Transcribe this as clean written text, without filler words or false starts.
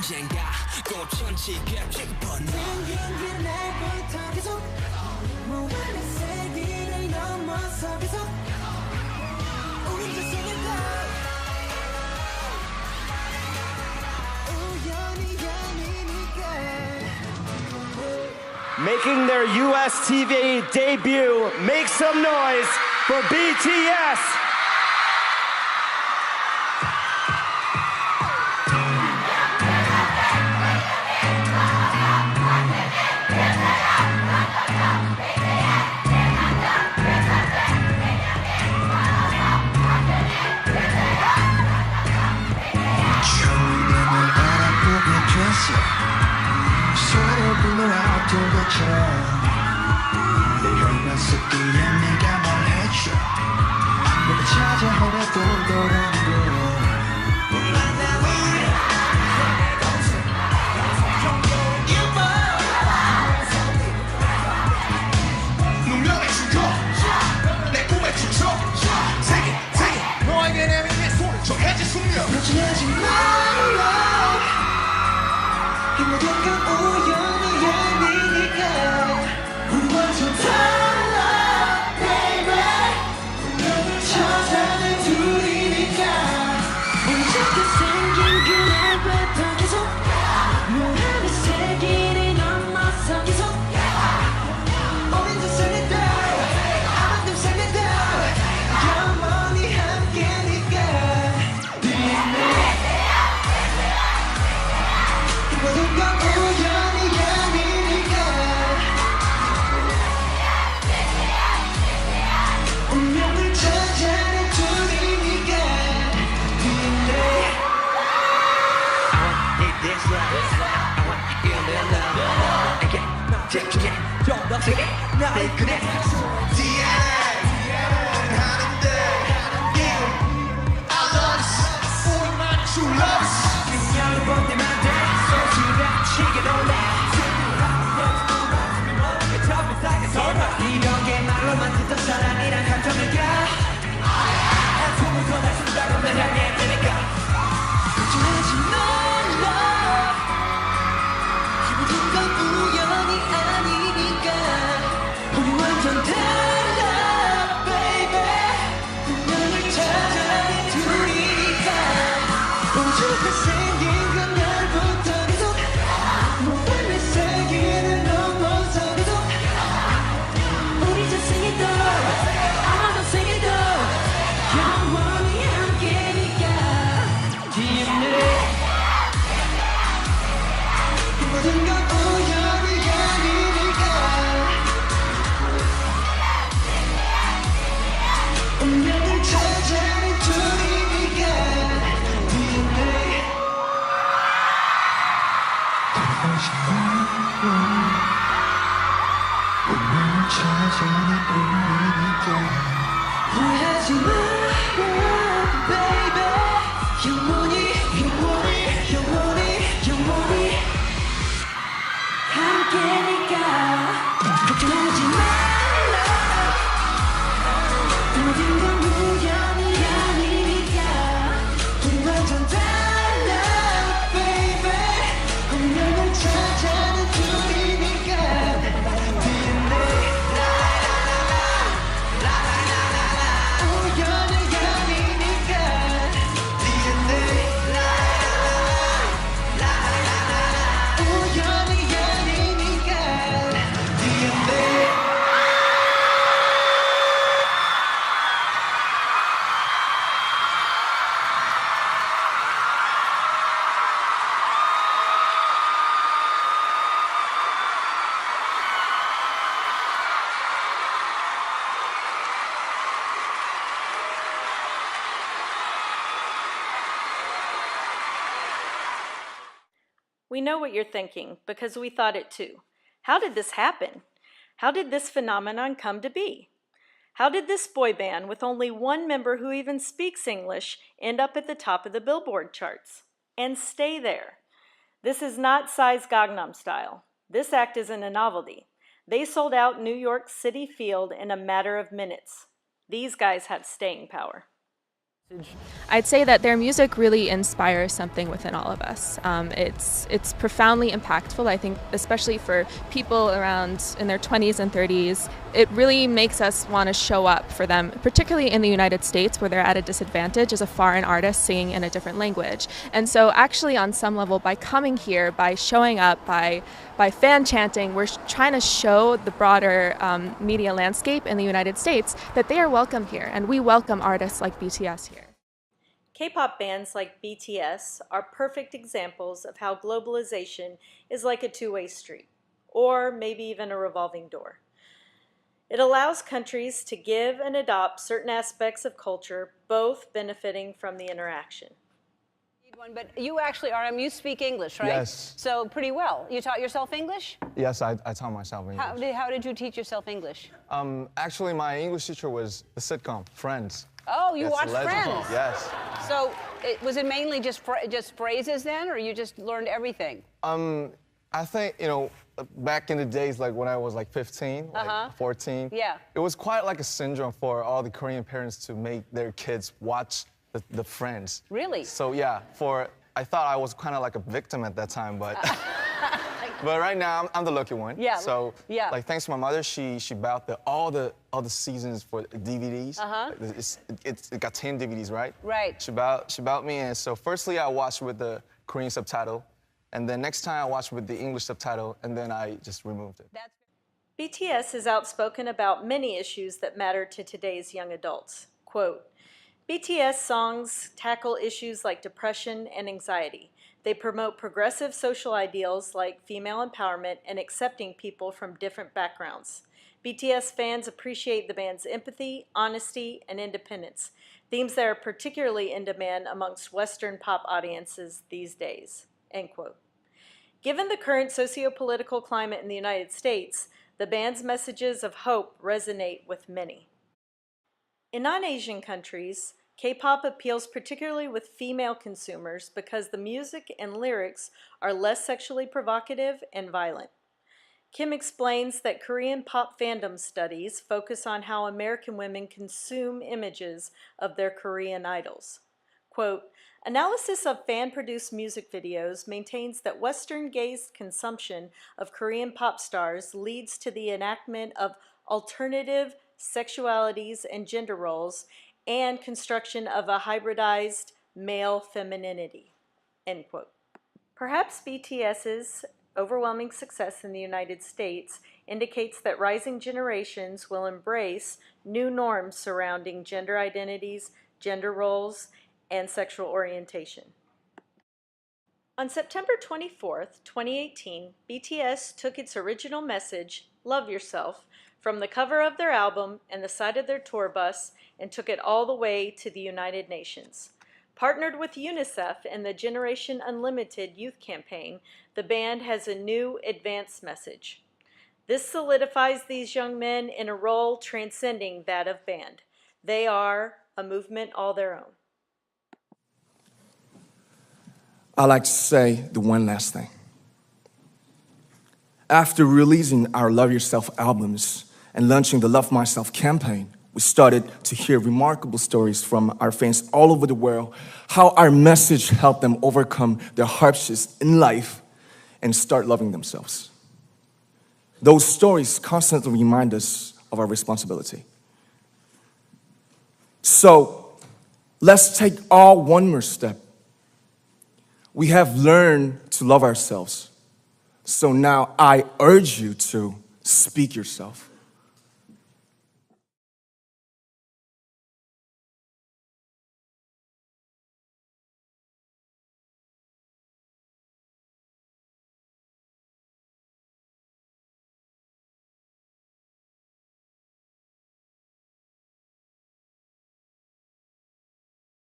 언젠가 꽃천지가 피어나 생긴 그날부터 계속 무한의 세기를 넘어서 계속 우리 자신을 우연이 아니니까. Making their US TV debut, make some noise for BTS! 서로를 앞두고 내 혈관 속에 네가 말해줘 내가 찾아오려고 돌아오고 눈명의 충격 내 꿈의 충격 세계 너에게 내밀린 손을 정해진 숙명 걱정하지 말라 이 모든 건 우연이 아니니까 우리 완전 달라 baby 운명을 찾아낸 둘이니까 우리 작게 생긴 그날부터 계속 무한의 세기를 넘어서 계속 오랜 세상에도 아무튼 세상에도 영원히 함께니까 모든 건 우연이 아니니까 운명을 찾아낸 둘이니까 DNA I want this love I want to feel the love again 제게 좀더 세게 나를 그래 DNA 하는데 I love us 우리만 true lovers 그녀를 볼 때만 돼 소리가 치게 놀라 이런 게 말로만 듣던 사랑이란 감정일까 숨을 더 다시 따로 날 향해 되니까 걱정하지 말라 이 모든 건 우연이 아니니까 우리 완전 달라 baby 운명을 찾아낸 둘이니까 우주가 생긴 그날부터 계속 무한의 세기를 넘어서 계속 우리 자신이 더 아마도 생에도 영원히 함께니까 DNA 이 모든 건 우연이 아니니까 운명을 찾아낸 둘이니까 DNA 운명을 찾아낸 우리니까 후회하지 마라 baby 영원히 영원히 영원히 영원히 함께니까 걱정하지 말라 이 모든 건 우연이 아니니까 우리 완전 달라 baby 운명을 찾아낸 둘이니까 DNA 우연이 아니니까 DNA 우연이 아니니까 DNA We know what you're thinking because we thought it too. How did this happen? How did this phenomenon come to be? How did this boy band with only one member who even speaks English end up at the top of the Billboard charts? And stay there. This is not Psy's Gangnam Style. This act isn't a novelty. They sold out New York City Field in a matter of minutes. These guys have staying power. I'd say that their music really inspires something within all of us. It's profoundly impactful, I think, especially for people around in their 20s and 30s. It really makes us want to show up for them, particularly in the United States where they're at a disadvantage as a foreign artist singing in a different language. And so actually on some level, by coming here, by showing up, by fan chanting, we're trying to show the broader media landscape in the United States that they are welcome here, and we welcome artists like BTS here. K-pop bands like BTS are perfect examples of how globalization is like a two-way street, or maybe even a revolving door. It allows countries to give and adopt certain aspects of culture, both benefiting from the interaction. But you actually, RM, you speak English, right? Yes. So pretty well. You taught yourself English? Yes, I taught myself English. How did you teach yourself English? Actually, my English teacher was the sitcom Friends. Oh, you watched legendary. Friends? Yes. So was it mainly just phrases then, or you just learned everything? I think, back in the days, like when I was like 15, like 14, yeah, it was quite like a syndrome for all the Korean parents to make their kids watch the Friends. Really? So yeah, I thought I was kind of like a victim at that time, but but right now I'm the lucky one. Yeah. So yeah, like thanks to my mother, she bought all the seasons for DVDs. It got 10 DVDs, right? Right. She bought me, and so firstly I watched with the Korean subtitle, and then next time I watched with the English subtitle, and then I just removed it. BTS is outspoken about many issues that matter to today's young adults. Quote, BTS songs tackle issues like depression and anxiety. They promote progressive social ideals like female empowerment and accepting people from different backgrounds. BTS fans appreciate the band's empathy, honesty, and independence, themes that are particularly in demand amongst Western pop audiences these days. End quote. Given the current socio-political climate in the United States, the band's messages of hope resonate with many. In non-Asian countries, K-pop appeals particularly with female consumers because the music and lyrics are less sexually provocative and violent. Kim explains that Korean pop fandom studies focus on how American women consume images of their Korean idols. Quote, analysis of fan-produced music videos maintains that Western-gazed consumption of Korean pop stars leads to the enactment of alternative sexualities and gender roles and construction of a hybridized male femininity, end quote. Perhaps BTS's overwhelming success in the United States indicates that rising generations will embrace new norms surrounding gender identities, gender roles, and sexual orientation. On September 24th, 2018, BTS took its original message, Love Yourself, from the cover of their album and the side of their tour bus and took it all the way to the United Nations. Partnered with UNICEF and the Generation Unlimited youth campaign, the band has a new advanced message. This solidifies these young men in a role transcending that of band. They are a movement all their own. I'd like to say the one last thing. After releasing our Love Yourself albums and launching the Love Myself campaign, we started to hear remarkable stories from our fans all over the world, how our message helped them overcome their hardships in life and start loving themselves. Those stories constantly remind us of our responsibility. So let's take all one more step. We have learned to love ourselves. So now I urge you to speak yourself.